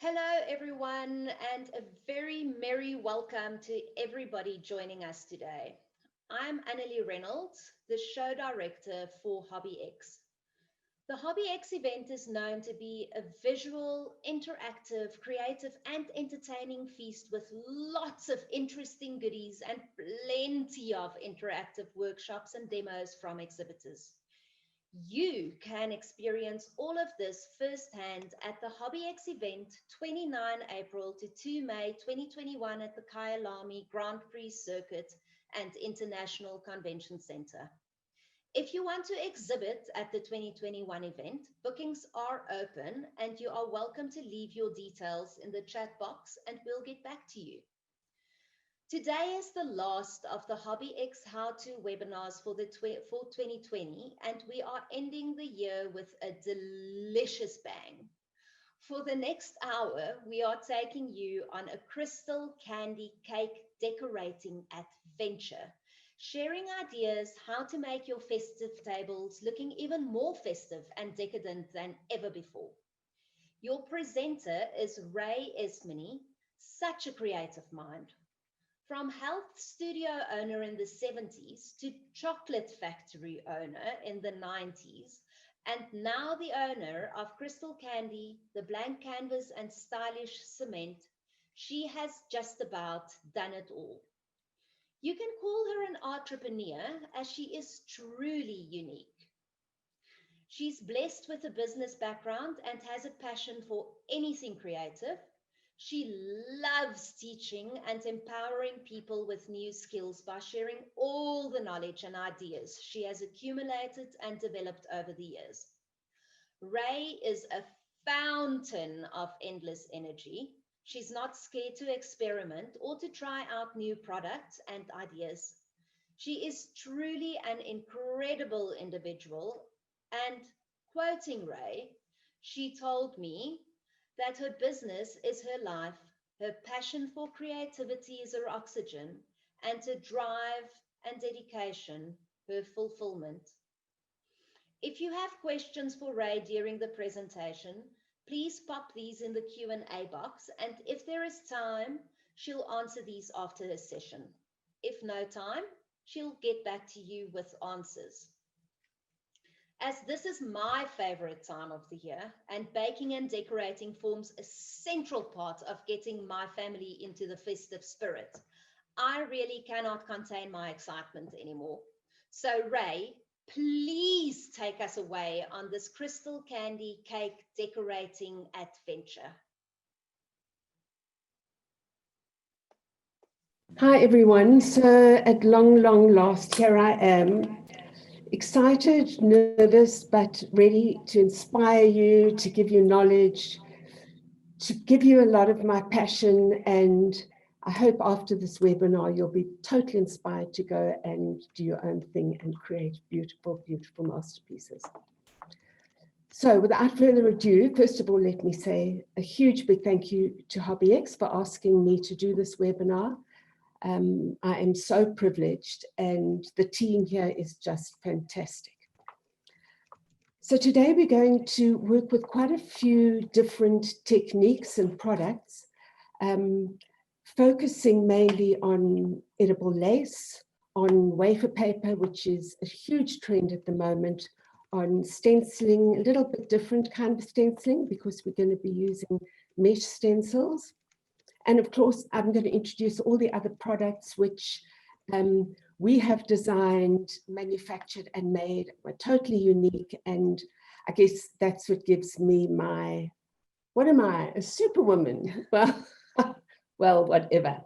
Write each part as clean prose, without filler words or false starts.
Hello, everyone, and a very merry welcome to everybody joining us today. I'm Annelie Reynolds, the show director for HobbyX. The HobbyX event is known to be a visual, interactive, creative, and entertaining feast with lots of interesting goodies and plenty of interactive workshops and demos from exhibitors. You can experience all of this firsthand at the HobbyX event 29 April to 2 May 2021 at the Kyalami Grand Prix Circuit and International Convention Center. If you want to exhibit at the 2021 event, bookings are open and you are welcome to leave your details in the chat box and we'll get back to you. Today is the last of the HobbyX how-to webinars for 2020, and we are ending the year with a delicious bang. For the next hour, we are taking you on a crystal candy cake decorating adventure, sharing ideas how to make your festive tables looking even more festive and decadent than ever before. Your presenter is Ray Esmini, such a creative mind. From health studio owner in the 70s to chocolate factory owner in the 90s, and now the owner of Crystal Candy, the blank canvas and stylish cement, she has just about done it all. You can call her an entrepreneur as she is truly unique. She's blessed with a business background and has a passion for anything creative. She loves teaching and empowering people with new skills by sharing all the knowledge and ideas she has accumulated and developed over the years. Ray is a fountain of endless energy. She's not scared to experiment or to try out new products and ideas. She is truly an incredible individual. And quoting Ray, she told me that her business is her life, her passion for creativity is her oxygen, and her drive and dedication, her fulfillment. If you have questions for Ray during the presentation, please pop these in the Q&A box, and if there is time, she'll answer these after her session. If no time, she'll get back to you with answers. As this is my favorite time of the year, and baking and decorating forms a central part of getting my family into the festive spirit, I really cannot contain my excitement anymore. So Ray, please take us away on this crystal candy cake decorating adventure. Hi everyone, so at long last, here I am, excited, nervous, but ready to inspire you, to give you knowledge, to give you a lot of my passion, and I hope after this webinar you'll be totally inspired to go and do your own thing and create beautiful masterpieces. So without further ado, first of all, let me say a huge big thank you to HobbyX for asking me to do this webinar. I am so privileged and the team here is just fantastic. So today we're going to work with quite a few different techniques and products, focusing mainly on edible lace, on wafer paper, which is a huge trend at the moment, on stenciling, a little bit different kind of stenciling because we're going to be using mesh stencils. And of course, I'm going to introduce all the other products which we have designed, manufactured and made, are totally unique. And I guess that's what gives me my, what am I, a superwoman? Well, well, whatever.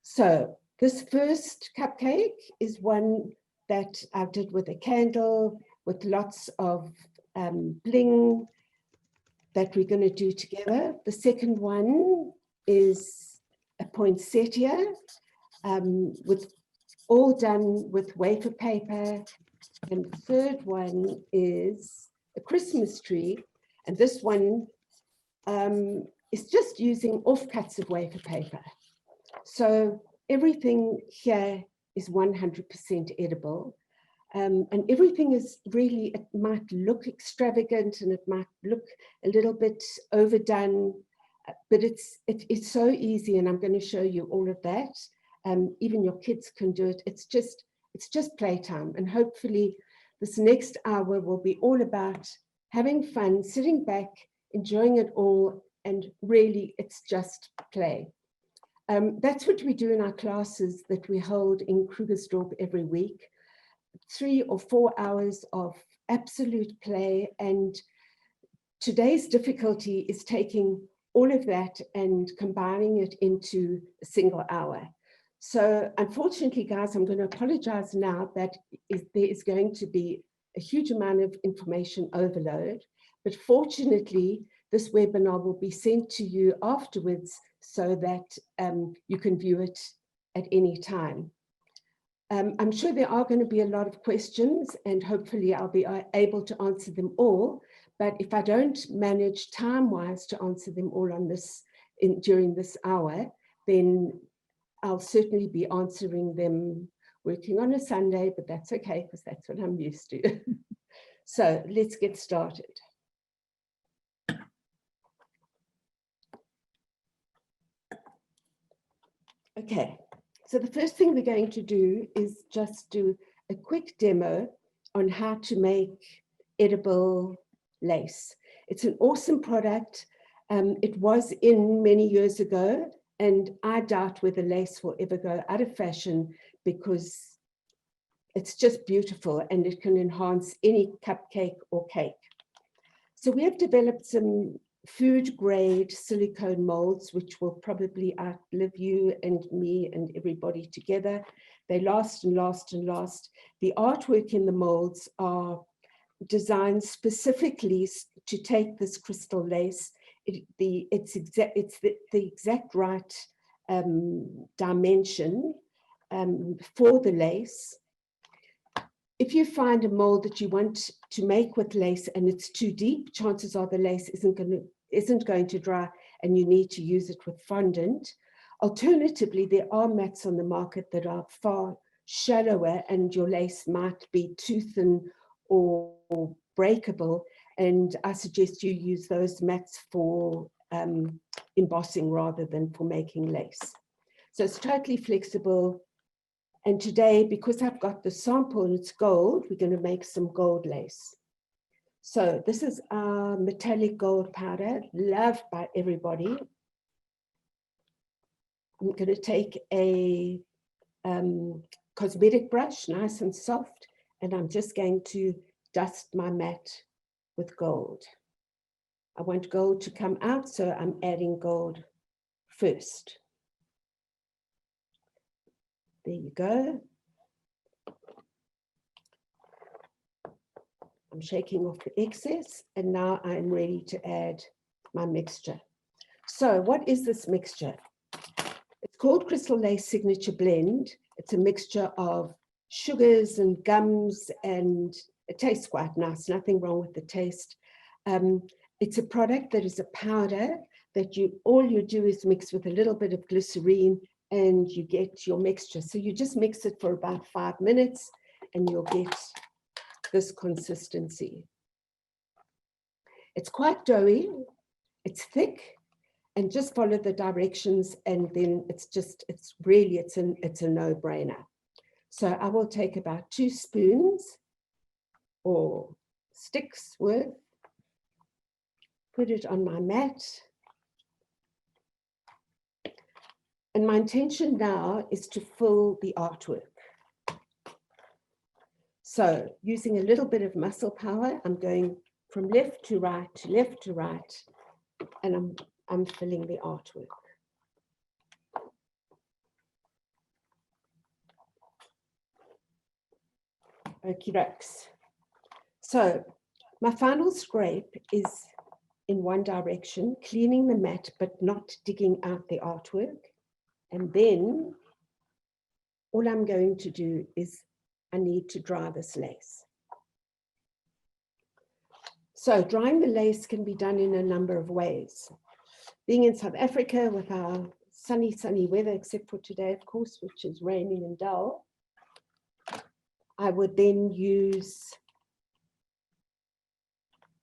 So this first cupcake is one that I did with a candle, with lots of bling that we're going to do together. The second one is a poinsettia, with all done with wafer paper. And the third one is a Christmas tree. And this one is just using offcuts of wafer paper. So everything here is 100% edible. And everything is really, it might look extravagant and it might look a little bit overdone, but it's so easy, and I'm going to show you all of that. Even your kids can do it. It's just playtime, and hopefully this next hour will be all about having fun, sitting back, enjoying it all, and really it's just play. That's what we do in our classes that we hold in Krugersdorp every week. 3 or 4 hours of absolute play, and today's difficulty is taking all of that and combining it into a single hour. So unfortunately, guys, I'm going to apologize now that there is going to be a huge amount of information overload, but fortunately, this webinar will be sent to you afterwards so that you can view it at any time. I'm sure there are going to be a lot of questions, and hopefully I'll be able to answer them all. But if I don't manage time-wise to answer them all on this during this hour, then I'll certainly be answering them working on a Sunday, but that's okay because that's what I'm used to. So let's get started. Okay, so the first thing we're going to do is just do a quick demo on how to make edible lace. It's an awesome product. It was in many years ago, and I doubt whether lace will ever go out of fashion because it's just beautiful and it can enhance any cupcake or cake. So we have developed some food grade silicone molds, which will probably outlive you and me and everybody together. They last and last and last. The artwork in the molds are designed specifically to take this crystal lace. It's the exact right dimension for the lace. If you find a mold that you want to make with lace and it's too deep, chances are the lace isn't going to dry and you need to use it with fondant. Alternatively, there are mats on the market that are far shallower and your lace might be too thin or breakable, and I suggest you use those mats for embossing rather than for making lace. So it's totally flexible. And today, because I've got the sample and it's gold, we're going to make some gold lace. So this is our metallic gold powder, loved by everybody. I'm going to take a cosmetic brush, nice and soft, and I'm just going to dust my mat with gold. I want gold to come out, so I'm adding gold first. There you go. I'm shaking off the excess, and now I'm ready to add my mixture. So what is this mixture? It's called Crystal Lace Signature Blend. It's a mixture of sugars and gums, and it tastes quite nice, nothing wrong with the taste. It's a product that is a powder that all you do is mix with a little bit of glycerine and you get your mixture. So you just mix it for about 5 minutes and you'll get this consistency. It's quite doughy, it's thick, and just follow the directions and then it's a no-brainer. So I will take about 2 spoons or sticks worth, put it on my mat. And my intention now is to fill the artwork. So using a little bit of muscle power, I'm going from left to right, and I'm filling the artwork. Okie dokes. So my final scrape is in one direction, cleaning the mat, but not digging out the artwork. And then all I'm going to do is I need to dry this lace. So drying the lace can be done in a number of ways. Being in South Africa with our sunny weather, except for today, of course, which is raining and dull, I would then use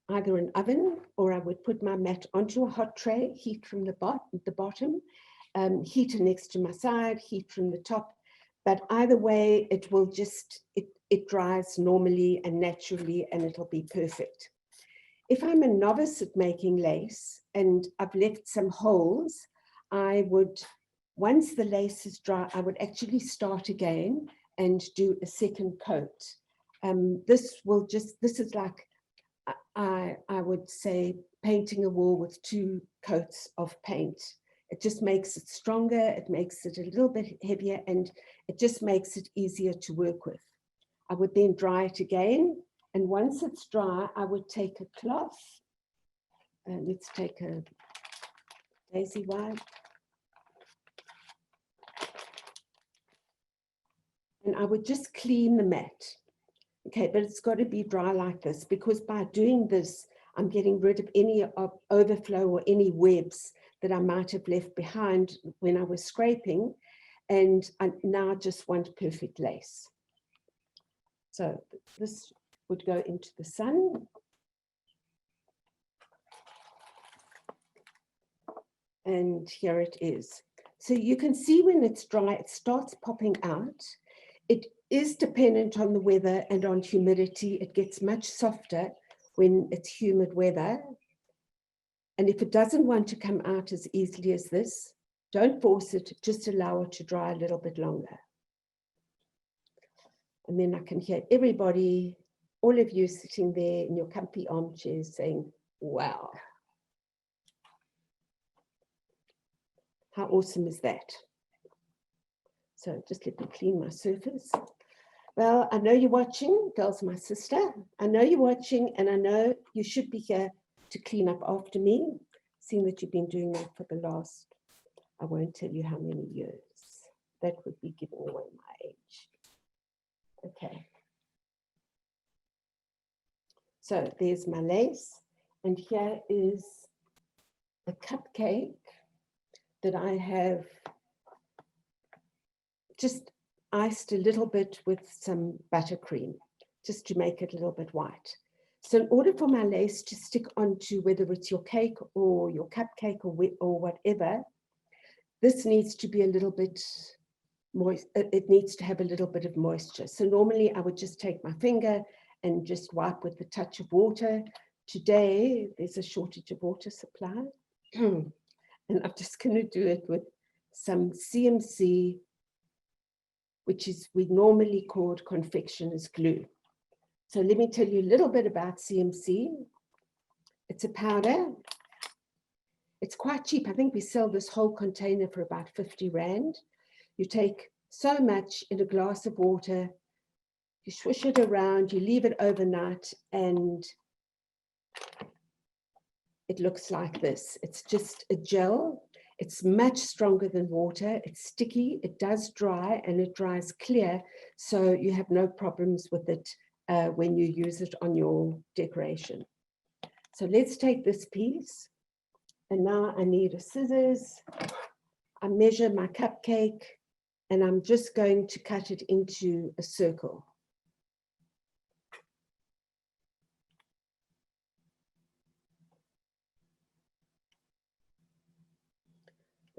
either an oven, or I would put my mat onto a hot tray, heat from the bottom, heater next to my side, heat from the top. But either way, it will just, it dries normally and naturally, and it'll be perfect. If I'm a novice at making lace and I've left some holes, I would, once the lace is dry, I would actually start again and do a second coat. This is like, I would say, painting a wall with 2 coats of paint. It just makes it stronger, it makes it a little bit heavier, and it just makes it easier to work with. I would then dry it again, and once it's dry, I would take a cloth. Let's take a daisy wipe. And I would just clean the mat. Okay, but it's got to be dry like this, because by doing this, I'm getting rid of any overflow or any webs that I might have left behind when I was scraping. And I now just want perfect lace. So this would go into the sun. And here it is. So you can see when it's dry, it starts popping out. It is dependent on the weather and on humidity. It gets much softer when it's humid weather. And if it doesn't want to come out as easily as this, don't force it, just allow it to dry a little bit longer. And then I can hear everybody, all of you sitting there in your comfy armchairs saying, wow. How awesome is that? So just let me clean my surface. Well, I know you're watching, girls, my sister. I know you're watching, and I know you should be here to clean up after me, seeing that you've been doing that for the last, I won't tell you how many years. That would be giving away my age. Okay. So there's my lace, and here is a cupcake that I have just iced a little bit with some buttercream, just to make it a little bit white. So in order for my lace to stick onto, whether it's your cake or your cupcake or whatever, this needs to be a little bit moist. It needs to have a little bit of moisture. So normally I would just take my finger and just wipe with a touch of water. Today, there's a shortage of water supply. And I'm just going to do it with some CMC, which is we normally called confectioner's glue. So let me tell you a little bit about CMC. It's a powder. It's quite cheap. I think we sell this whole container for about 50 Rand. You take so much in a glass of water, you swish it around, you leave it overnight, and it looks like this. It's just a gel. It's much stronger than water. It's sticky. It does dry, and it dries clear. So you have no problems with it when you use it on your decoration. So let's take this piece. And now I need a scissors. I measure my cupcake, and I'm just going to cut it into a circle.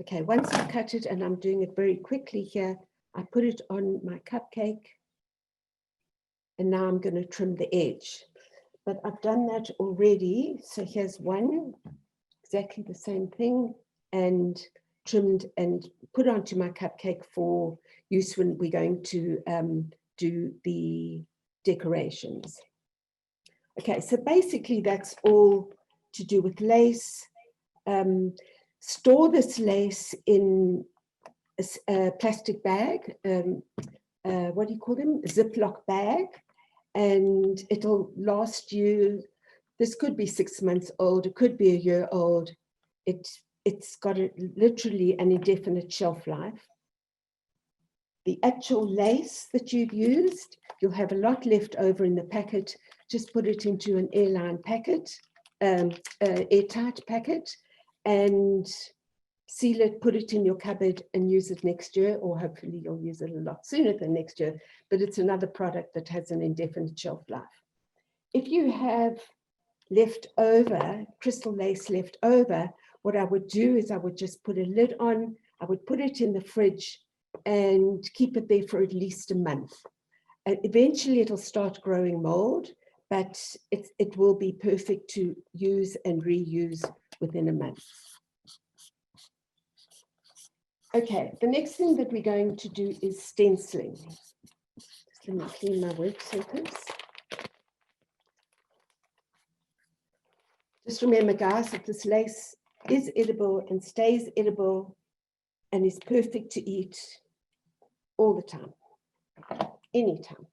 Okay, once I cut it, and I'm doing it very quickly here, I put it on my cupcake, and now I'm going to trim the edge. But I've done that already. So here's one, exactly the same thing, and trimmed and put onto my cupcake for use when we're going to do the decorations. Okay, so basically that's all to do with lace. Store this lace in a plastic bag, what do you call them? A Ziploc bag, and it'll last you, this could be 6 months old, it could be a year old. It's got literally an indefinite shelf life. The actual lace that you've used, you'll have a lot left over in the packet. Just put it into an airline packet, airtight packet, and seal it, put it in your cupboard and use it next year, or hopefully you'll use it a lot sooner than next year, but it's another product that has an indefinite shelf life. If you have left over, crystal lace left over, what I would do is I would just put a lid on, I would put it in the fridge and keep it there for at least a month. And eventually it'll start growing mold, but it will be perfect to use and reuse within a month. Okay, the next thing that we're going to do is stenciling. Just let me clean my work surface. Just remember, guys, that this lace is edible and stays edible and is perfect to eat all the time, anytime.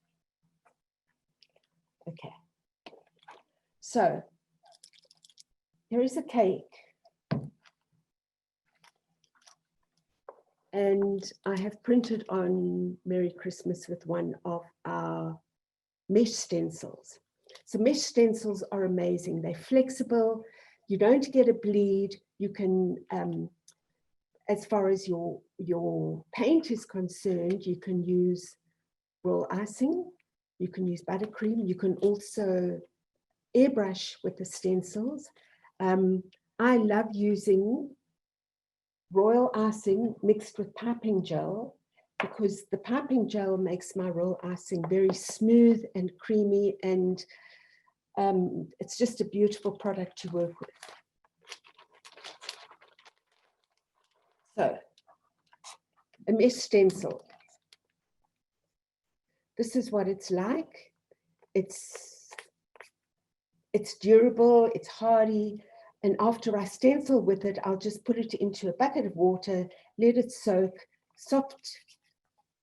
Okay, so here is a cake. And I have printed on Merry Christmas with one of our mesh stencils. So mesh stencils are amazing. They're flexible. You don't get a bleed. You can, as far as your paint is concerned, you can use royal icing. You can use buttercream. You can also airbrush with the stencils. I love using royal icing mixed with piping gel, because the piping gel makes my royal icing very smooth and creamy, and it's just a beautiful product to work with. So, a mesh stencil. This is what it's like. It's durable, it's hardy. And after I stencil with it, I'll just put it into a bucket of water, let it soak, soft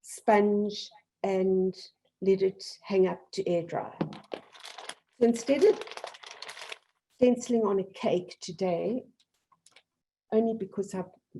sponge, and let it hang up to air dry. So instead of stenciling on a cake today, only because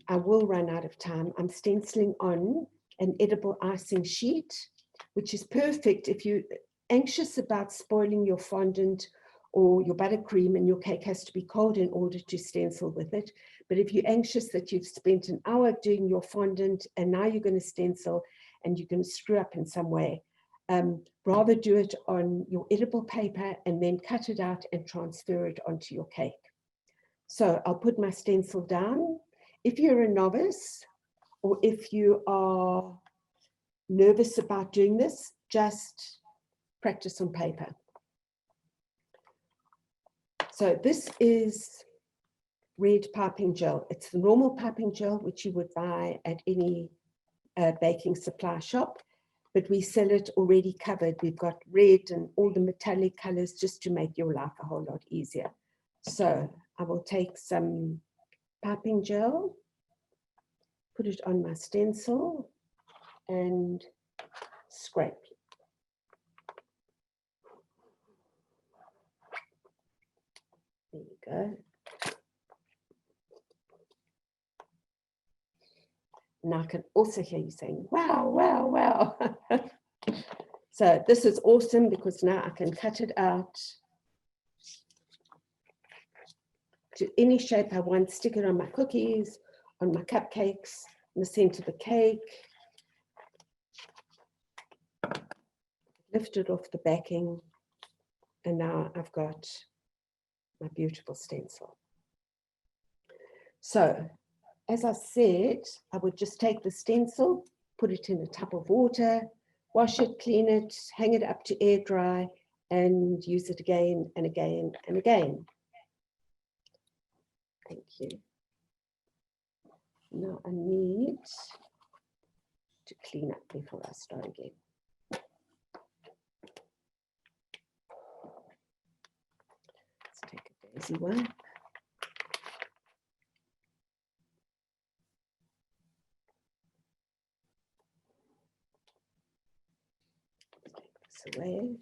I will run out of time, I'm stenciling on an edible icing sheet, which is perfect if you're anxious about spoiling your fondant or your buttercream and your cake has to be cold in order to stencil with it. But if you're anxious that you've spent an hour doing your fondant and now you're going to stencil and you're going to screw up in some way, rather do it on your edible paper and then cut it out and transfer it onto your cake. So I'll put my stencil down. If you're a novice or if you are nervous about doing this, just practice on paper. So this is red piping gel. It's the normal piping gel which you would buy at any baking supply shop, but we sell it already covered. We've got red and all the metallic colors just to make your life a whole lot easier. So I will take some piping gel, put it on my stencil and scrape. There you go. Now I can also hear you saying, wow, wow, wow. So this is awesome because now I can cut it out to any shape I want, stick it on my cookies, on my cupcakes, in the center of the cake. Lift it off the backing, and now I've got my beautiful stencil. So, as I said, I would just take the stencil, put it in a tub of water, wash it, clean it, hang it up to air dry, and use it again and again and again. Thank you. Now I need to clean up before I start again. Let's take a daisy wipe. Take this away.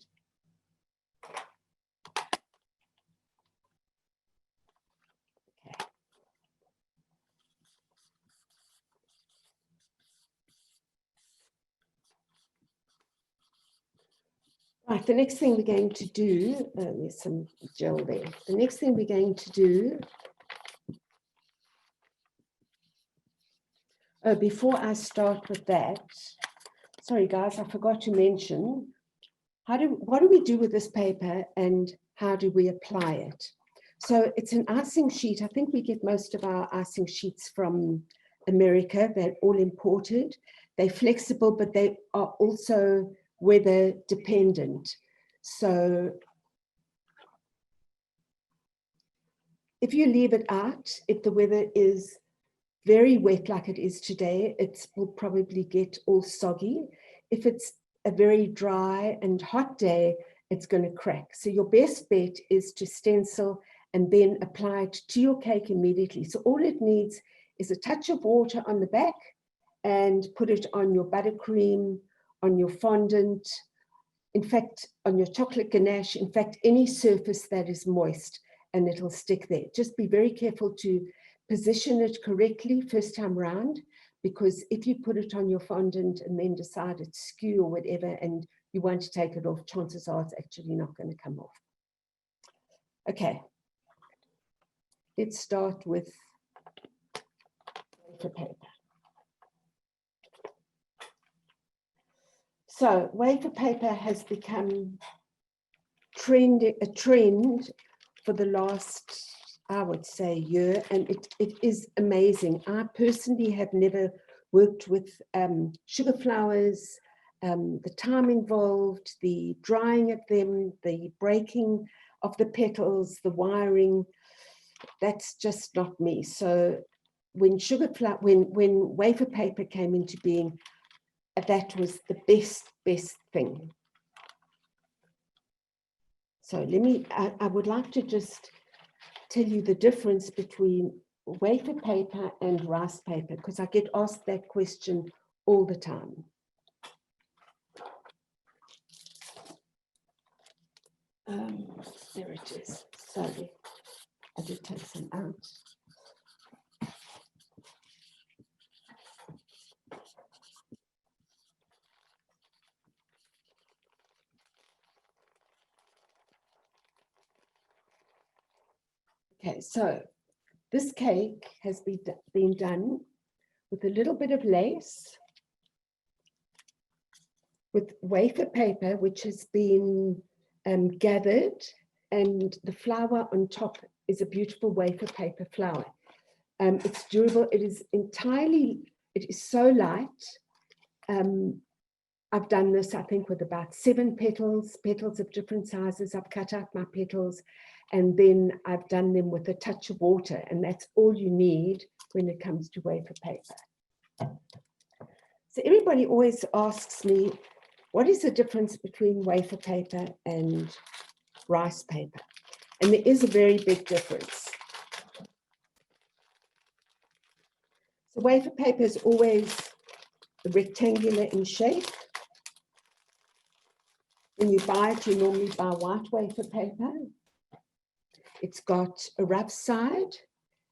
Right, the next thing we're going to do, there's some gel there. The next thing we're going to do, before I start with that, sorry guys, I forgot to mention, what do we do with this paper and how do we apply it? So it's an icing sheet. I think we get most of our icing sheets from America. They're all imported. They're flexible, but they are also weather dependent. So if you leave it out, if the weather is very wet like it is today, it will probably get all soggy. If it's a very dry and hot day, it's going to crack. So your best bet is to stencil and then apply it to your cake immediately. So all it needs is a touch of water on the back and put it on your buttercream, on your fondant, in fact, on your chocolate ganache, in fact, any surface that is moist, and it'll stick there. Just be very careful to position it correctly first time round, because if you put it on your fondant and then decide it's skew or whatever, and you want to take it off, chances are it's actually not going to come off. Okay, let's start with wafer paper. So wafer paper has become a trend for the last, I would say, year, and it is amazing. I personally have never worked with sugar flowers, the time involved, the drying of them, the breaking of the petals, the wiring. That's just not me. So when when wafer paper came into being, that was the best thing. So I would like to just tell you the difference between wafer paper and rice paper, because I get asked that question all the time. There it is. Sorry, I did take some out. Okay, so this cake has been done with a little bit of lace, with wafer paper, which has been gathered, and the flour on top is a beautiful wafer paper flour. It's durable. It is so light. I've done this, I think, with about 7 petals of different sizes. I've cut out my petals, and then I've done them with a touch of water, and that's all you need when it comes to wafer paper. So everybody always asks me, what is the difference between wafer paper and rice paper? And there is a very big difference. So wafer paper is always rectangular in shape. When you buy it, you normally buy white wafer paper. It's got a rough side,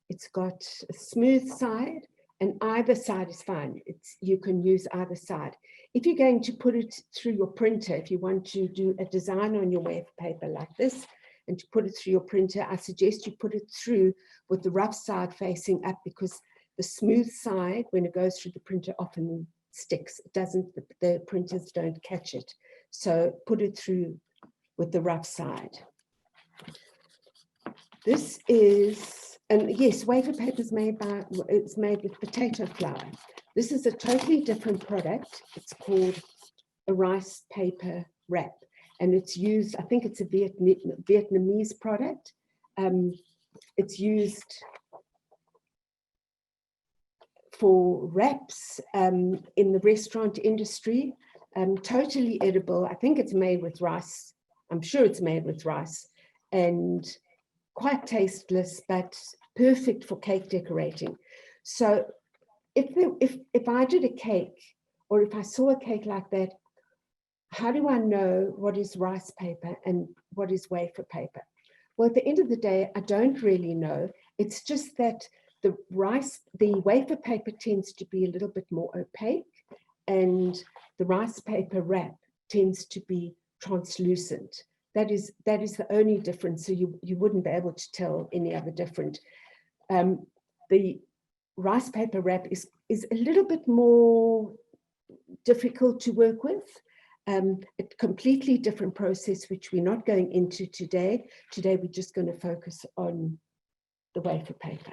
it's got a smooth side, and either side is fine. You can use either side. If you're going to put it through your printer, if you want to do a design on your wafer paper like this, and to put it through your printer, I suggest you put it through with the rough side facing up, because the smooth side, when it goes through the printer, often sticks. It doesn't, the printers don't catch it. So put it through with the rough side. This is, and yes, wafer paper is made with potato flour. This is a totally different product. It's called a rice paper wrap, and it's used, I think it's a Vietnamese product. It's used for wraps in the restaurant industry. Totally edible. I think it's made with rice. I'm sure it's made with rice, and quite tasteless, but perfect for cake decorating. So if I did a cake, or if I saw a cake like that, how do I know what is rice paper and what is wafer paper? Well, at the end of the day, I don't really know. It's just that the wafer paper tends to be a little bit more opaque, and the rice paper wrap tends to be translucent. That is the only difference. So you wouldn't be able to tell any other different. The rice paper wrap is a little bit more difficult to work with. a completely different process, which we're not going into today. Today, we're just going to focus on the wafer paper.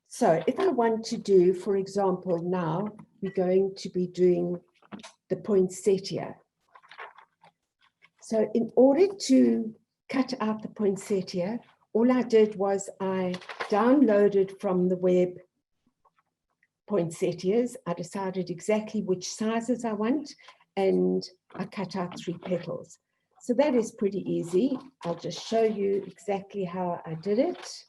So if I want to do, for example, now we're going to be doing the poinsettia. So in order to cut out the poinsettia, all I did was I downloaded from the web poinsettias. I decided exactly which sizes I want, and I cut out 3 petals. So that is pretty easy. I'll just show you exactly how I did it.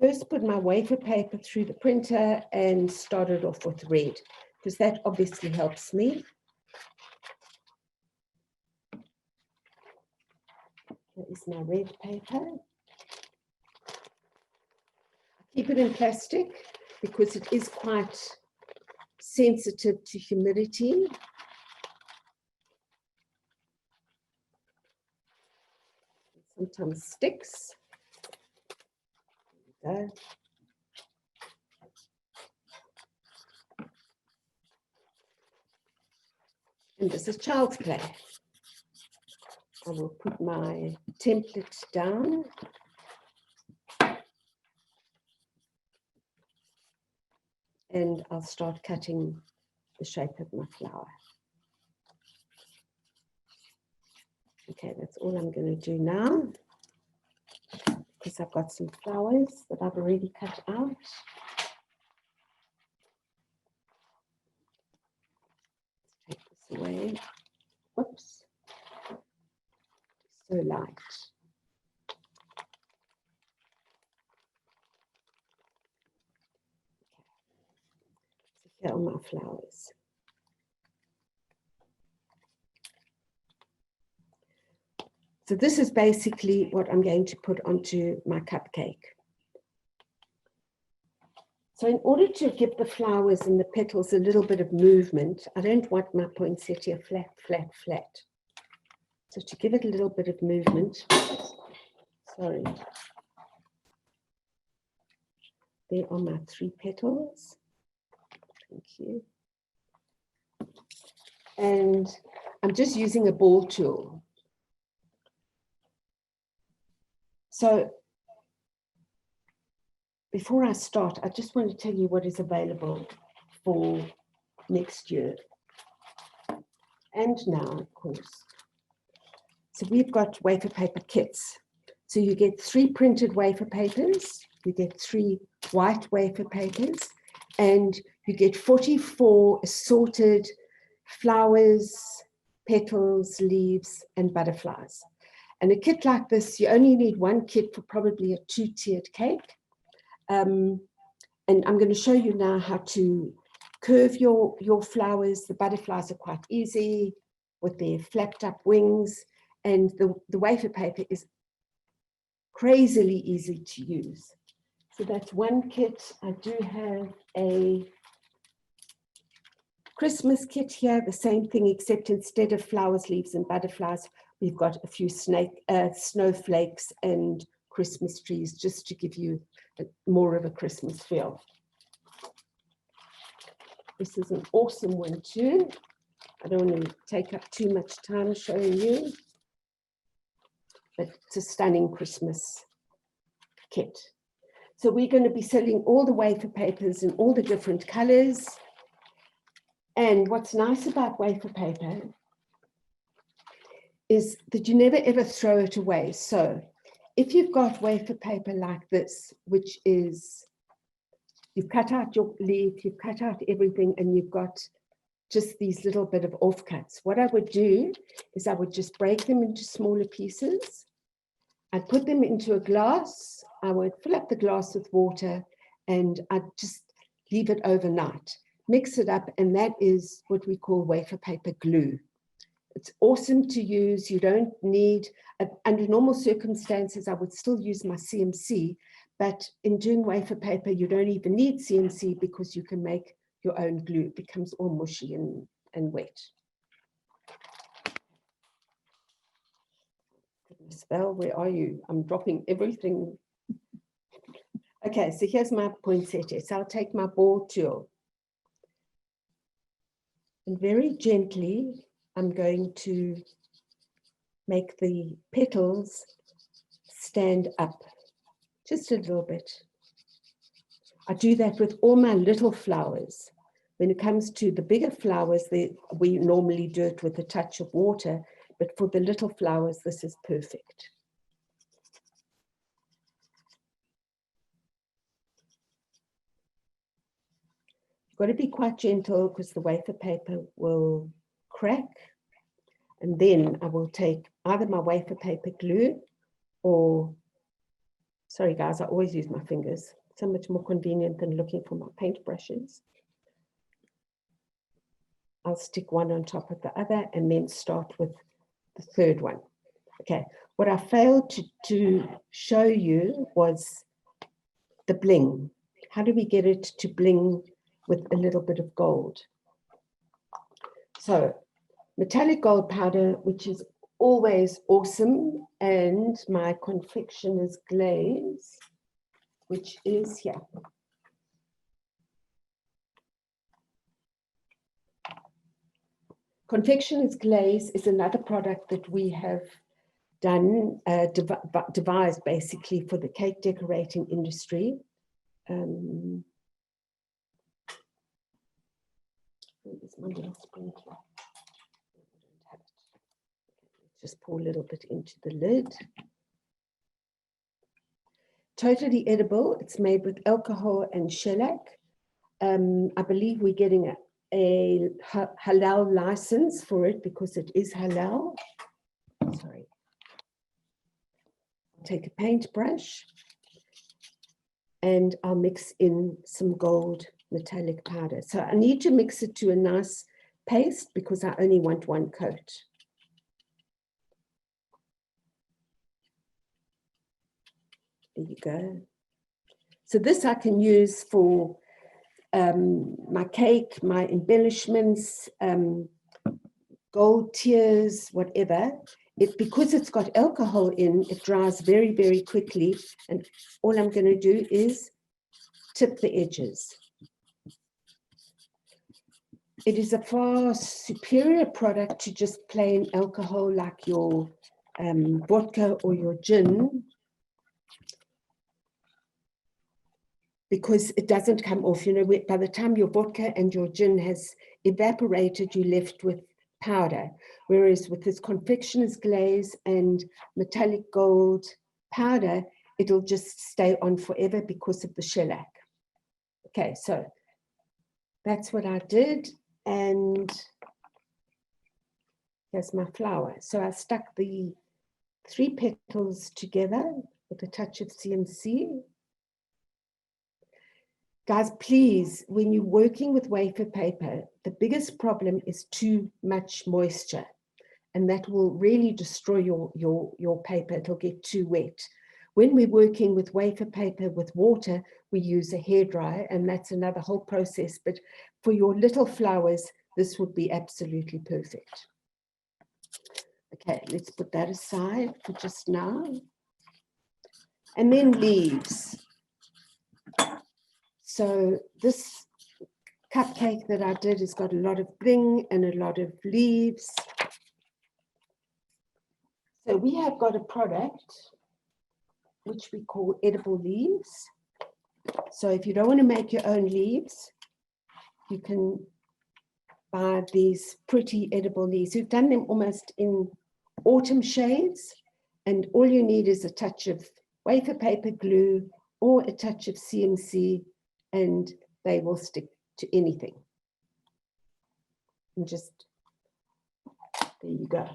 First, put my wafer paper through the printer and started off with red, because that obviously helps me. Here is my red paper. Keep it in plastic because it is quite sensitive to humidity. It sometimes sticks. There we go. And this is child's play. I will put my template down. And I'll start cutting the shape of my flower. Okay, that's all I'm going to do now, because I've got some flowers that I've already cut out. Let's take this away. Whoops. So light. So here are my flowers. So this is basically what I'm going to put onto my cupcake. So in order to give the flowers and the petals a little bit of movement, I don't want my poinsettia flat, flat, flat. So to give it a little bit of movement, sorry. There are my 3 petals. Thank you. And I'm just using a ball tool. So before I start, I just want to tell you what is available for next year. And now, of course. So we've got wafer paper kits. So you get 3 printed wafer papers, you get 3 white wafer papers, and you get 44 assorted flowers, petals, leaves, and butterflies. And a kit like this, you only need 1 kit for probably a 2-tiered cake. And I'm going to show you now how to curve your flowers. The butterflies are quite easy with their flapped up wings, and the wafer paper is crazily easy to use. So that's 1 kit. I do have a Christmas kit here, the same thing, except instead of flowers, leaves, and butterflies, we've got a few snowflakes and Christmas trees, just to give you more of a Christmas feel. This is an awesome one too. I don't want to take up too much time showing you, but it's a stunning Christmas kit. So we're going to be selling all the wafer papers in all the different colors. And what's nice about wafer paper is that you never ever throw it away. So if you've got wafer paper like this, which is, you've cut out your leaf, you've cut out everything, and you've got just these little bit of offcuts, what I would do is I would just break them into smaller pieces. I'd put them into a glass. I would fill up the glass with water, and I'd just leave it overnight. Mix it up, and that is what we call wafer paper glue. It's awesome to use. You don't need, under normal circumstances, I would still use my CMC, but in doing wafer paper, you don't even need CMC because you can make your own glue. It becomes all mushy and wet. Goodness, Val, where are you? I'm dropping everything. Okay, so here's my poinsettia. So I'll take my ball tool. And very gently, I'm going to make the petals stand up just a little bit. I do that with all my little flowers. When it comes to the bigger flowers, we normally do it with a touch of water, but for the little flowers, this is perfect. You've got to be quite gentle because the wafer paper will crack. And then I will take either my wafer paper glue or, sorry guys, I always use my fingers. So much more convenient than looking for my paintbrushes. I'll stick one on top of the other and then start with the third one. Okay, what I failed to show you was the bling. How do we get it to bling with a little bit of gold? So metallic gold powder, which is always awesome, and my confectioner's glaze, which is here. Confectioner's glaze is another product that we have done, devised basically for the cake decorating industry. Where is my little sprinkler? Just pour a little bit into the lid. Totally edible. It's made with alcohol and shellac. I believe we're getting a halal license for it because it is halal. Sorry. I'll take a paintbrush and I'll mix in some gold metallic powder. So I need to mix it to a nice paste because I only want one coat. There you go. So this I can use for my cake, my embellishments, gold tiers, whatever. Because it's got alcohol in, it dries very, very quickly. And all I'm going to do is tip the edges. It is a far superior product to just plain alcohol like your vodka or your gin, because it doesn't come off. You know, by the time your vodka and your gin has evaporated, you're left with powder. Whereas with this confectioner's glaze and metallic gold powder, it'll just stay on forever because of the shellac. Okay, so that's what I did. And here's my flower. So I stuck the 3 petals together with a touch of CMC. Guys, please, when you're working with wafer paper, the biggest problem is too much moisture, and that will really destroy your paper. It'll get too wet. When we're working with wafer paper with water, we use a hairdryer, and that's another whole process. But for your little flowers, this would be absolutely perfect. Okay, let's put that aside for just now. And then leaves. So this cupcake that I did has got a lot of bling and a lot of leaves. So we have got a product which we call edible leaves. So if you don't want to make your own leaves, you can buy these pretty edible leaves. We've done them almost in autumn shades, and all you need is a touch of wafer paper glue or a touch of CMC, and they will stick to anything. And just, there you go.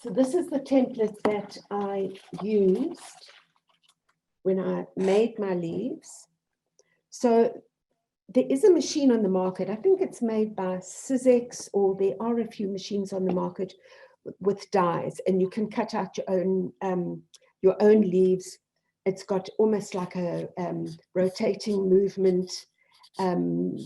So this is the template that I used when I made my leaves. So there is a machine on the market. I think it's made by Sizex, or there are a few machines on the market with dies, and you can cut out your own leaves. It's got almost like a rotating movement, and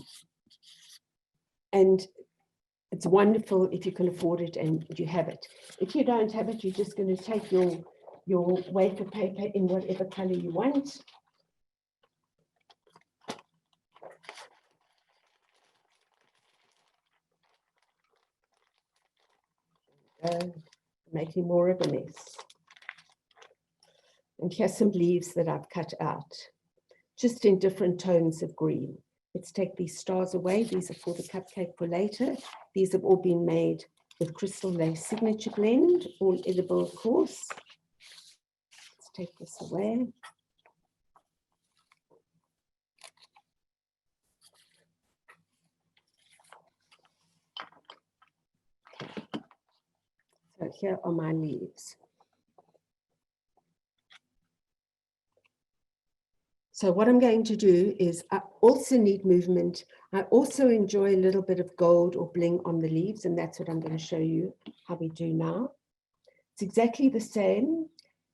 it's wonderful if you can afford it and you have it. If you don't have it, you're just going to take your wafer paper in whatever color you want. Making more of a mess. And here's some leaves that I've cut out, just in different tones of green. Let's take these stars away. These are for the cupcake for later. These have all been made with Crystal Lace Signature Blend, all edible, of course. Let's take this away. So here are my leaves. So what I'm going to do is I also need movement. I also enjoy a little bit of gold or bling on the leaves, and that's what I'm going to show you how we do now. It's exactly the same,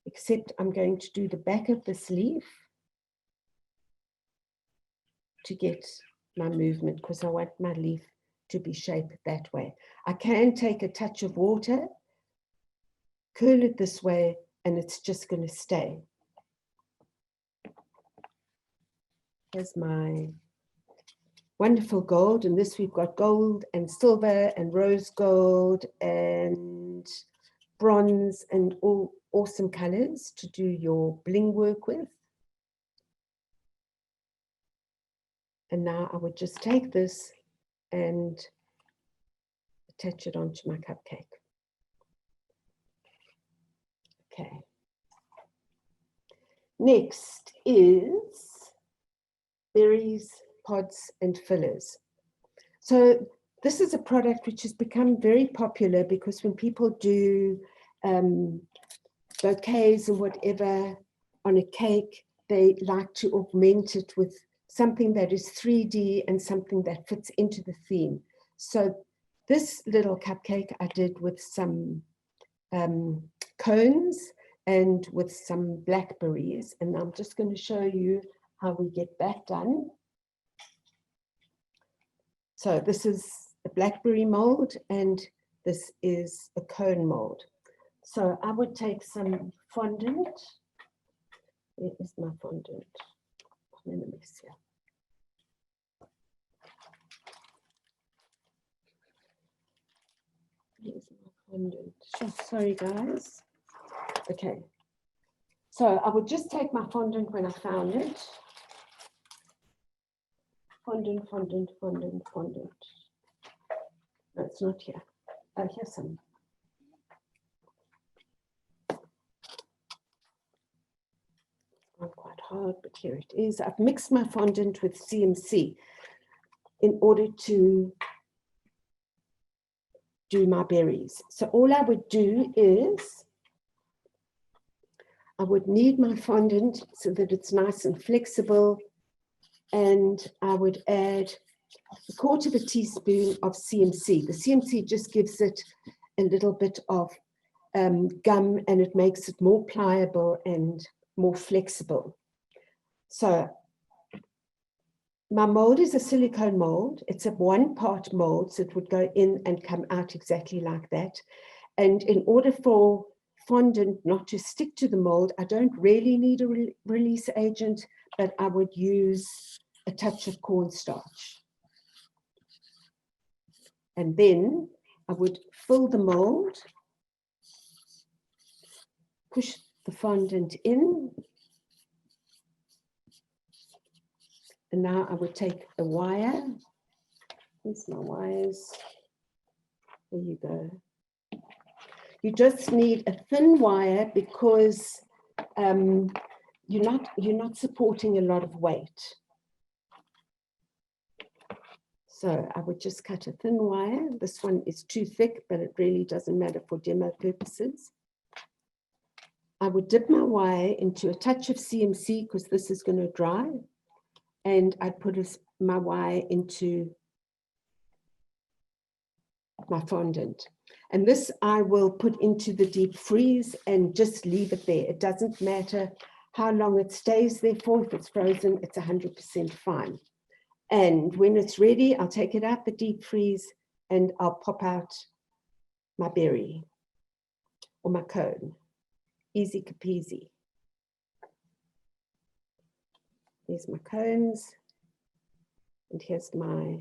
except I'm going to do the back of this leaf to get my movement, because I want my leaf to be shaped that way. I can take a touch of water, curl it this way, and it's just going to stay. Here's my wonderful gold. And this we've got gold and silver and rose gold and bronze and all awesome colors to do your bling work with. And now I would just take this and attach it onto my cupcake. Okay. Next is berries, pods, and fillers. So this is a product which has become very popular because when people do bouquets and whatever on a cake, they like to augment it with something that is 3D and something that fits into the theme. So this little cupcake I did with some cones and with some blackberries, and I'm just going to show you how we get that done. So this is a blackberry mold and this is a cone mold. So I would take some fondant. Where is my fondant? I'm in a mess here. Here's my fondant. Sorry guys. Okay. So I would just take my fondant when I found it. Fondant, fondant, fondant, fondant. No, it's not here. Oh, here's some. Not quite hard, but here it is. I've mixed my fondant with CMC in order to do my berries. So all I would do is I would knead my fondant so that it's nice and flexible, and I would add a quarter of a teaspoon of CMC. The CMC just gives it a little bit of gum, and it makes it more pliable and more flexible. So my mold is a silicone mold. It's a one-part mold, so it would go in and come out exactly like that. And in order for fondant not to stick to the mold, I don't really need a release agent, but I would use a touch of cornstarch. And then I would fill the mold, push the fondant in, and now I would take a wire. Here's my wires. There you go. You just need a thin wire because you're not supporting a lot of weight. So I would just cut a thin wire. This one is too thick, but it really doesn't matter for demo purposes. I would dip my wire into a touch of CMC because this is going to dry. And I'd put my wire into my fondant. And this I will put into the deep freeze and just leave it there. It doesn't matter how long it stays there for. If it's frozen, it's 100% fine. And when it's ready, I'll take it out the deep freeze and I'll pop out my berry or my cone. Easy peasy. Here's my cones. And here's my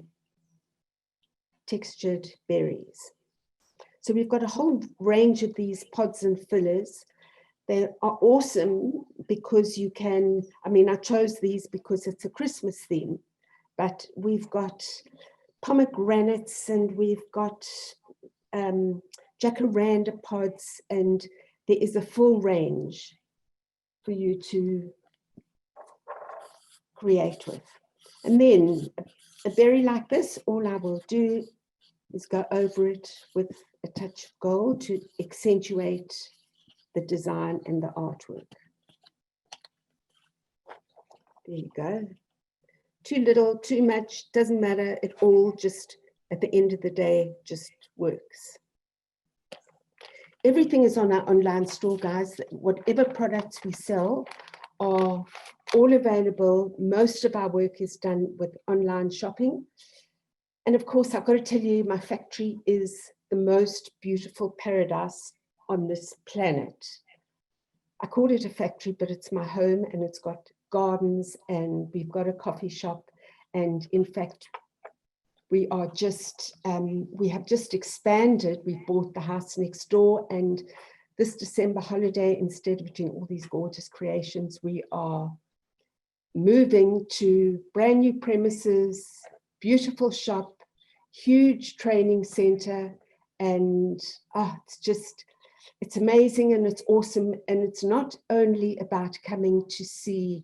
textured berries. So we've got a whole range of these pods and fillers. They are awesome because you can, I mean, I chose these because it's a Christmas theme, but we've got pomegranates and we've got jacaranda pods, and there is a full range for you to create with. And then a berry like this, all I will do is go over it with a touch of gold to accentuate the design and the artwork. There you go. Too little, too much, doesn't matter. It all just, at the end of the day, just works. Everything is on our online store, guys. Whatever products we sell are all available. Most of our work is done with online shopping. And of course, I've got to tell you, my factory is the most beautiful paradise on this planet. I call it a factory, but it's my home, and it's got gardens, and we've got a coffee shop. And in fact, we have just expanded. We bought the house next door, and this December holiday, instead of doing all these gorgeous creations, we are moving to brand new premises, beautiful shop, huge training center, and it's amazing and it's awesome. And it's not only about coming to see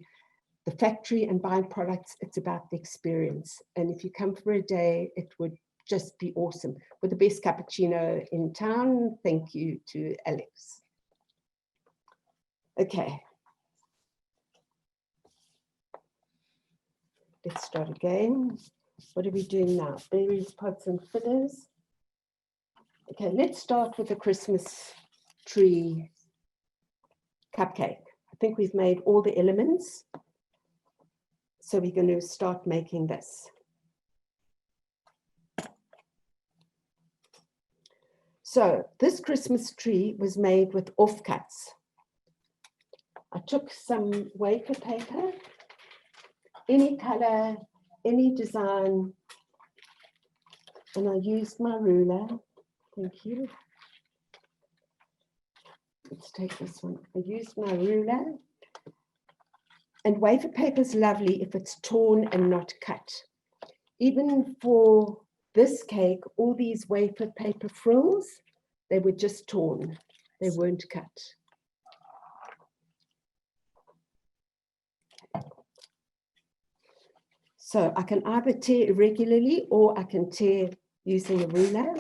the factory and buying products, it's about the experience. And if you come for a day, it would just be awesome. With the best cappuccino in town. Thank you to Alex. Okay. Let's start again. What are we doing now? Berries, pods, and fillers. Okay, let's start with the Christmas tree cupcake. I think we've made all the elements. So we're going to start making this. So this Christmas tree was made with offcuts. I took some wafer paper, any color, any design, and I used my ruler. Thank you. Let's take this one. I used my ruler. And wafer paper is lovely if it's torn and not cut. Even for this cake, all these wafer paper frills, they were just torn. They weren't cut. So I can either tear irregularly or I can tear using a ruler.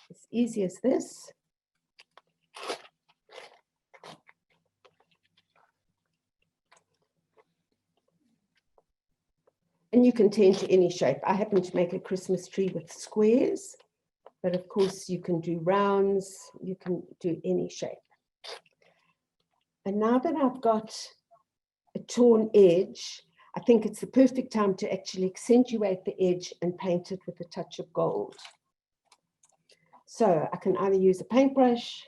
As easy as this. And you can tear into any shape. I happen to make a Christmas tree with squares, but of course you can do rounds, you can do any shape. And now that I've got a torn edge, I think it's the perfect time to actually accentuate the edge and paint it with a touch of gold. So I can either use a paintbrush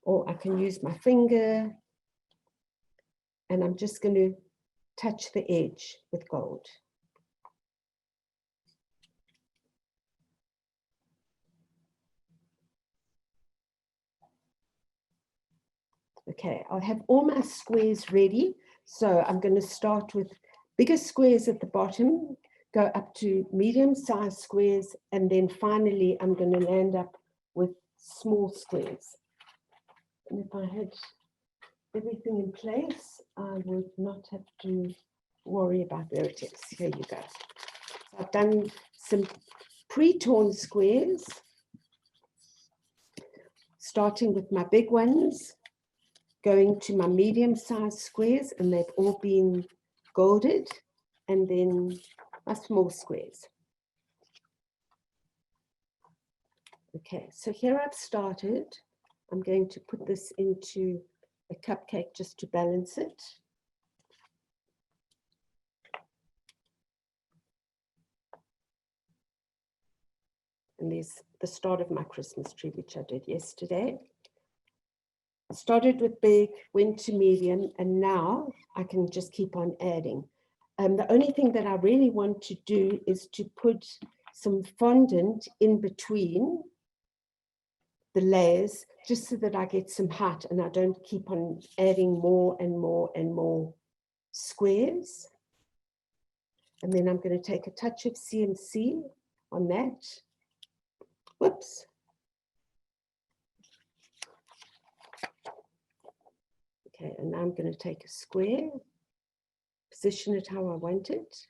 or I can use my finger, and I'm just going to touch the edge with gold. Okay, I'll have all my squares ready. So I'm going to start with bigger squares at the bottom, go up to medium-sized squares, and then finally I'm going to land up with small squares. And if I had everything in place, I would not have to worry about, there it is. Here you go. So I've done some pre-torn squares, starting with my big ones, going to my medium-sized squares, and they've all been golded, and then my small squares. Okay, so here I've started. I'm going to put this into a cupcake just to balance it. And there's the start of my Christmas tree, which I did yesterday. Started with big, went to medium, and now I can just keep on adding. The only thing that I really want to do is to put some fondant in between the layers, just so that I get some height and I don't keep on adding more and more and more squares. And then I'm going to take a touch of CMC on that. Whoops. Okay, and now I'm going to take a square, position it how I want it.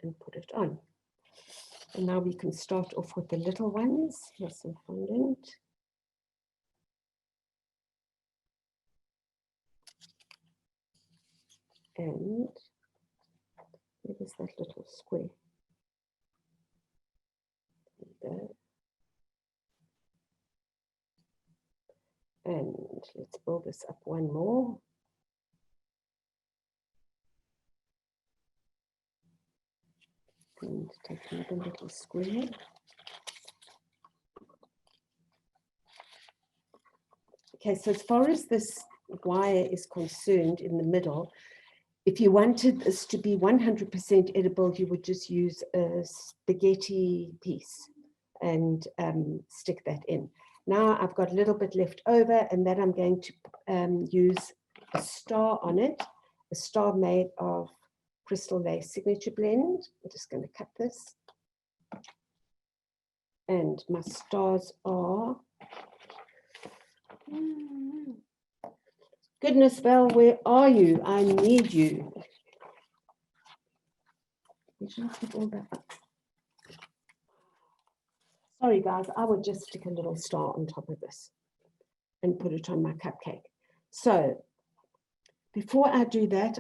And put it on. And now we can start off with the little ones. Here's some fondant. And where is that little square? There we go. And let's build this up one more. And take another little square. Okay, so as far as this wire is concerned in the middle, if you wanted this to be 100% edible, you would just use a spaghetti piece and stick that in. Now I've got a little bit left over, and then I'm going to use a star on it, a star made of Crystal Lace Signature Blend. I'm just going to cut this. And my stars are... Goodness, Val, where are you? I need you. Sorry, guys, I would just stick a little star on top of this and put it on my cupcake. So before I do that,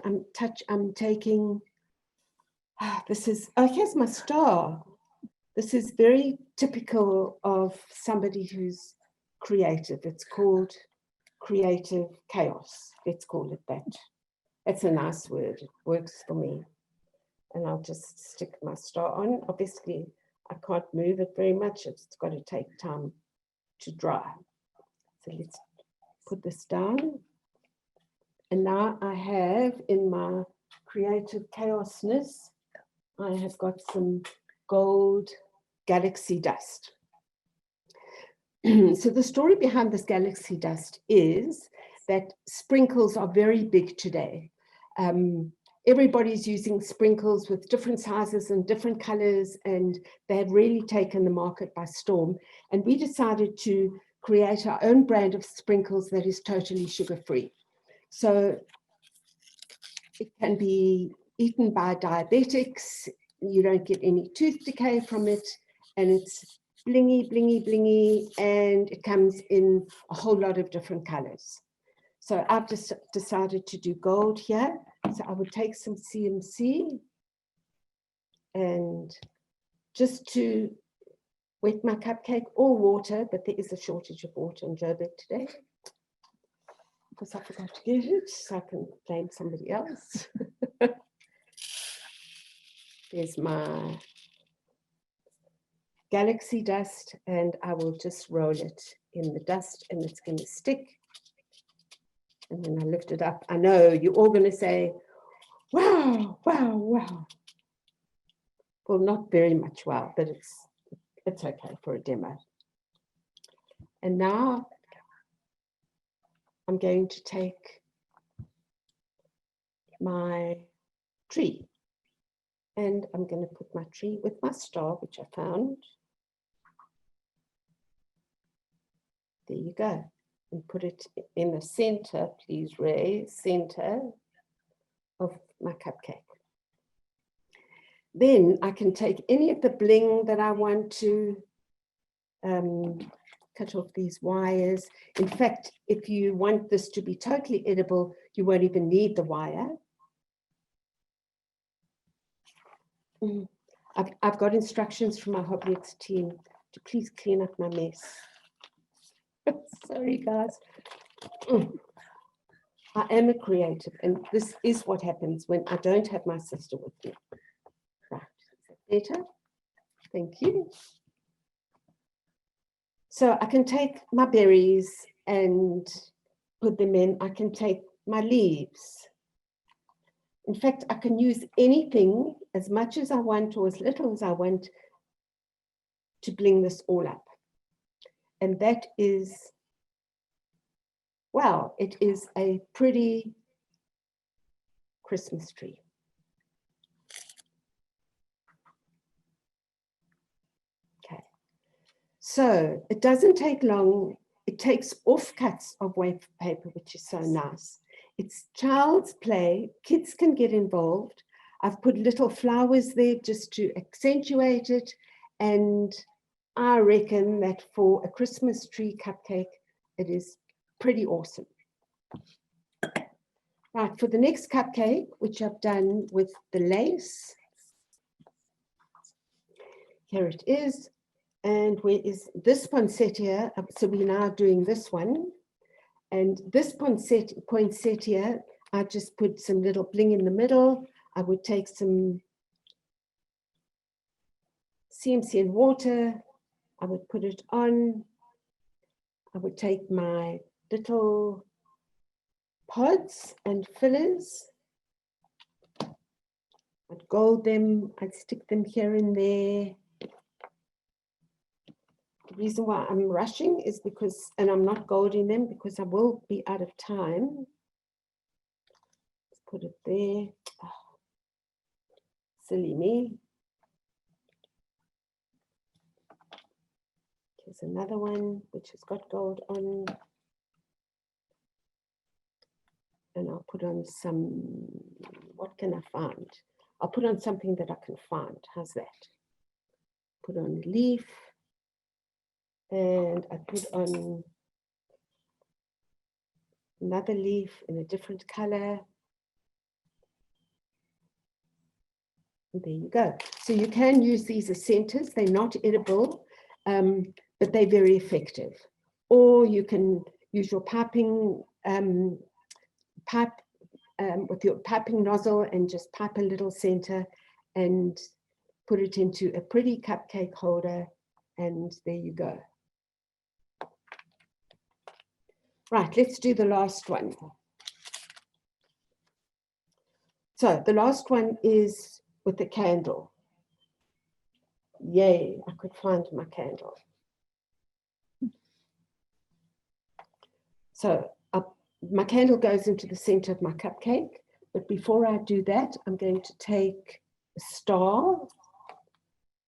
I'm taking, this is, oh, here's my star. This is very typical of somebody who's creative. It's called creative chaos. Let's call it that. It's a nice word. It works for me. And I'll just stick my star on. Obviously, I can't move it very much. It's got to take time to dry. So let's put this down. And now I have, in my creative chaosness, I have got some gold galaxy dust. So the story behind this galaxy dust is that sprinkles are very big today. Everybody's using sprinkles with different sizes and different colors, and they've really taken the market by storm. And we decided to create our own brand of sprinkles that is totally sugar-free. So it can be eaten by diabetics. You don't get any tooth decay from it, and it's blingy, blingy, blingy, and it comes in a whole lot of different colors. So I've just decided to do gold here. So I would take some CMC and just to wet my cupcake, or water, but there is a shortage of water in Joburg today because I forgot to get it, so I can blame somebody else. There's my galaxy dust, and I will just roll it in the dust, and it's going to stick. And then I lift it up. I know you're all going to say, wow, wow, wow. Well, not very much wow, but it's okay for a demo. And now I'm going to take my tree, and I'm going to put my tree with my star, which I found. There you go. And put it in the center, please, Ray, center of my cupcake. Then I can take any of the bling that I want to cut off these wires. In fact, if you want this to be totally edible, you won't even need the wire. I've got instructions from my HobbyX team to please clean up my mess. Sorry, guys. I am a creative, and this is what happens when I don't have my sister with me. Right, is that better? Thank you. So I can take my berries and put them in. I can take my leaves. In fact, I can use anything as much as I want or as little as I want to bling this all up. And that is, wow, it is a pretty Christmas tree. Okay, so it doesn't take long. It takes offcuts of wafer paper, which is so nice. It's child's play. Kids can get involved. I've put little flowers there just to accentuate it. And I reckon that for a Christmas tree cupcake, it is pretty awesome. Right, for the next cupcake, which I've done with the lace, here it is. And where is this poinsettia? So we're now doing this one. And this poinsettia, I just put some little bling in the middle. I would take some CMC and water. I would put it on. I would take my little pods and fillers. I'd gold them. I'd stick them here and there. The reason why I'm rushing is because, and I'm not golding them because I will be out of time. Let's put it there. Oh, silly me. Here's another one which has got gold on. And I'll put on some, what can I find? I'll put on something that I can find. How's that? Put on a leaf. And I put on another leaf in a different color. And there you go. So you can use these as centers. They're not edible, but they're very effective. Or you can use your piping pipe with your piping nozzle and just pipe a little center and put it into a pretty cupcake holder. And there you go. Right, let's do the last one. So the last one is with the candle. Yay, I could find my candle. So my candle goes into the center of my cupcake. But before I do that, I'm going to take a star.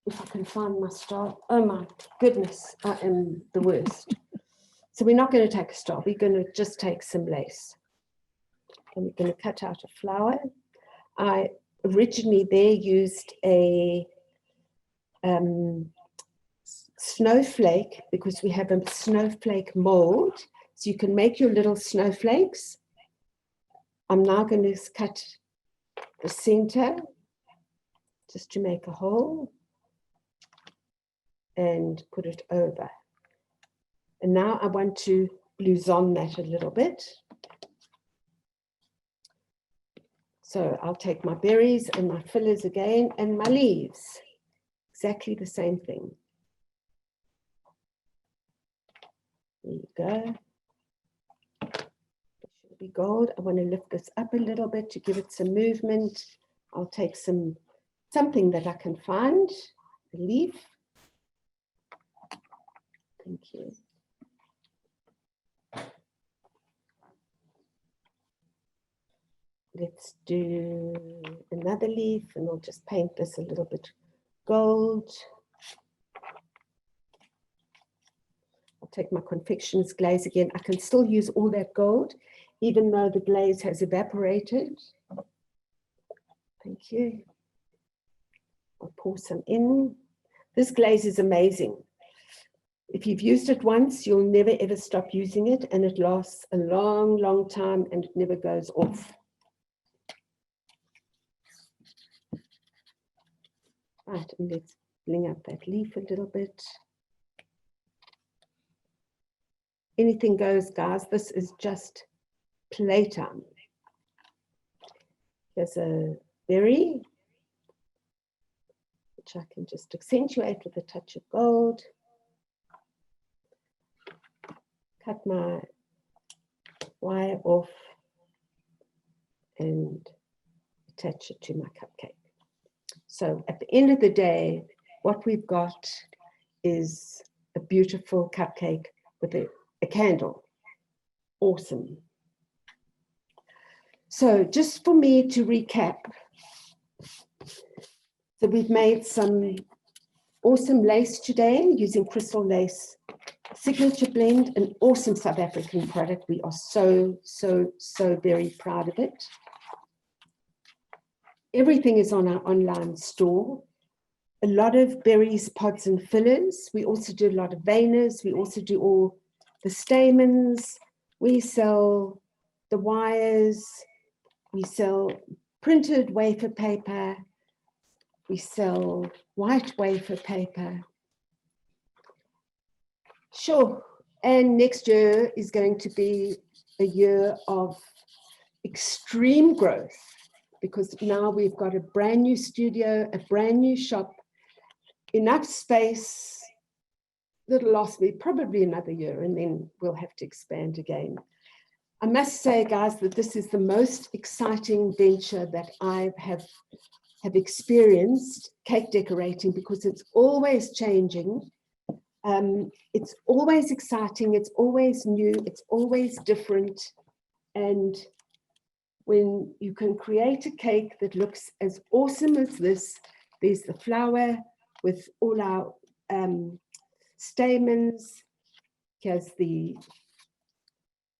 If I can find my star. Oh my goodness, I am the worst. So we're not going to take a star. We're going to just take some lace. And we're going to cut out a flower. I originally there used a snowflake because we have a snowflake mold. So you can make your little snowflakes. I'm now going to cut the center just to make a hole and put it over. And now I want to blouson that a little bit. So I'll take my berries and my fillers again and my leaves. Exactly the same thing. There you go. It should be gold. I want to lift this up a little bit to give it some movement. I'll take something that I can find, a leaf. Thank you. Let's do another leaf and we'll just paint this a little bit gold. I'll take my confectioner's glaze again. I can still use all that gold, even though the glaze has evaporated. Thank you. I'll pour some in. This glaze is amazing. If you've used it once, you'll never ever stop using it, and it lasts a long, long time and it never goes off. Right, and let's bling up that leaf a little bit. Anything goes, guys. This is just playtime. Here's a berry, which I can just accentuate with a touch of gold. Cut my wire off and attach it to my cupcake. So at the end of the day, what we've got is a beautiful cupcake with a candle. Awesome. So just for me to recap, so we've made some awesome lace today using crystal lace signature blend, an awesome South African product. We are so very proud of it. Everything is on our online store. A lot of berries, pods and fillers. We also do a lot of veiners. We also do all the stamens. We sell the wires. We sell printed wafer paper. We sell white wafer paper. Sure, and next year is going to be a year of extreme growth because now we've got a brand new studio, a brand new shop, enough space that'll last me probably another year, and then we'll have to expand again. I must say, guys, that this is the most exciting venture that I have experienced, cake decorating, because it's always changing. It's always exciting, it's always new, it's always different. And when you can create a cake that looks as awesome as this, there's the flower with all our stamens, here's the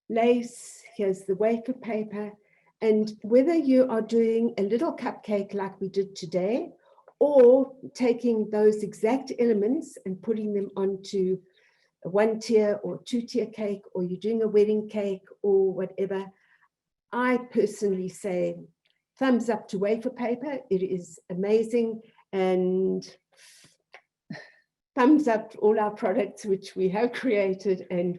lace, here's the wafer paper. And whether you are doing a little cupcake like we did today, or taking those exact elements and putting them onto a 1-tier or 2-tier cake, or you're doing a wedding cake or whatever, I personally say thumbs up to wafer paper. It is amazing. And thumbs up to all our products which we have created and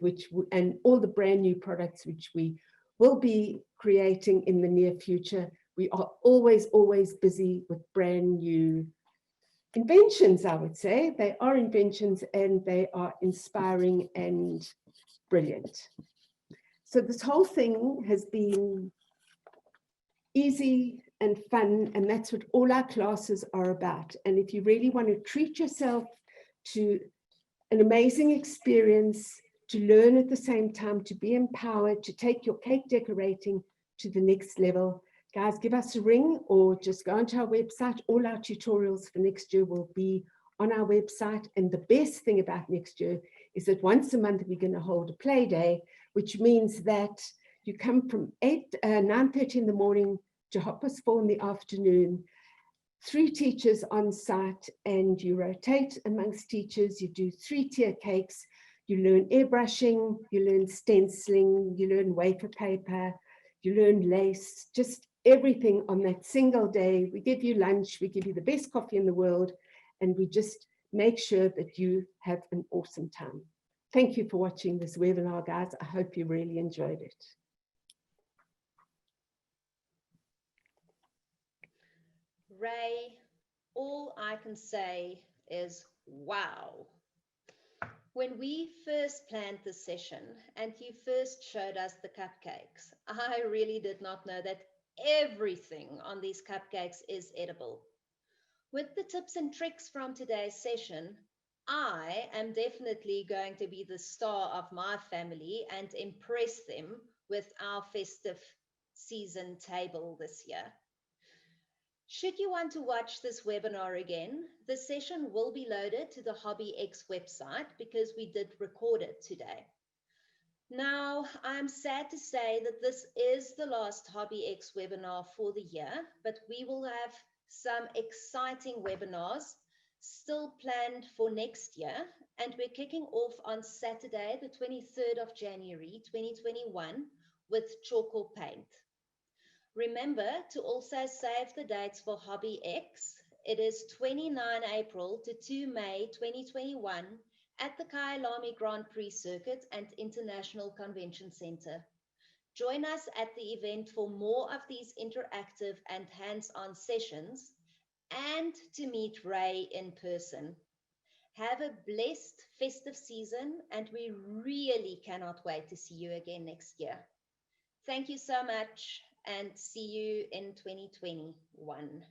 all the brand new products which we will be creating in the near future. We are always busy with brand new inventions, I would say. They are inventions and they are inspiring and brilliant. So this whole thing has been easy and fun, and that's what all our classes are about. And if you really want to treat yourself to an amazing experience, to learn at the same time, to be empowered, to take your cake decorating to the next level, guys, give us a ring or just go onto our website. All our tutorials for next year will be on our website. And the best thing about next year is that once a month we're going to hold a play day, which means that you come from 9:30 in the morning to 4:30 in the afternoon, 3 teachers on site, and you rotate amongst teachers. You do 3-tier cakes. You learn airbrushing, you learn stenciling, you learn wafer paper, you learn lace, just everything on that single day. We give you lunch, we give you the best coffee in the world, and we just make sure that you have an awesome time. Thank you for watching this webinar, guys. I hope you really enjoyed it. Ray, all I can say is wow. When we first planned this session and you first showed us the cupcakes, I really did not know that everything on these cupcakes is edible. With the tips and tricks from today's session, I am definitely going to be the star of my family and impress them with our festive season table this year. Should you want to watch this webinar again, the session will be loaded to the HobbyX website because we did record it today. Now, I'm sad to say that this is the last HobbyX webinar for the year, but we will have some exciting webinars still planned for next year, and we're kicking off on Saturday, the 23rd of January, 2021, with charcoal paint. Remember to also save the dates for HobbyX. It is 29 April to 2 May 2021 at the Kyalami Grand Prix Circuit and International Convention Center. Join us at the event for more of these interactive and hands-on sessions and to meet Ray in person. Have a blessed festive season, and we really cannot wait to see you again next year. Thank you so much. and see you in 2021.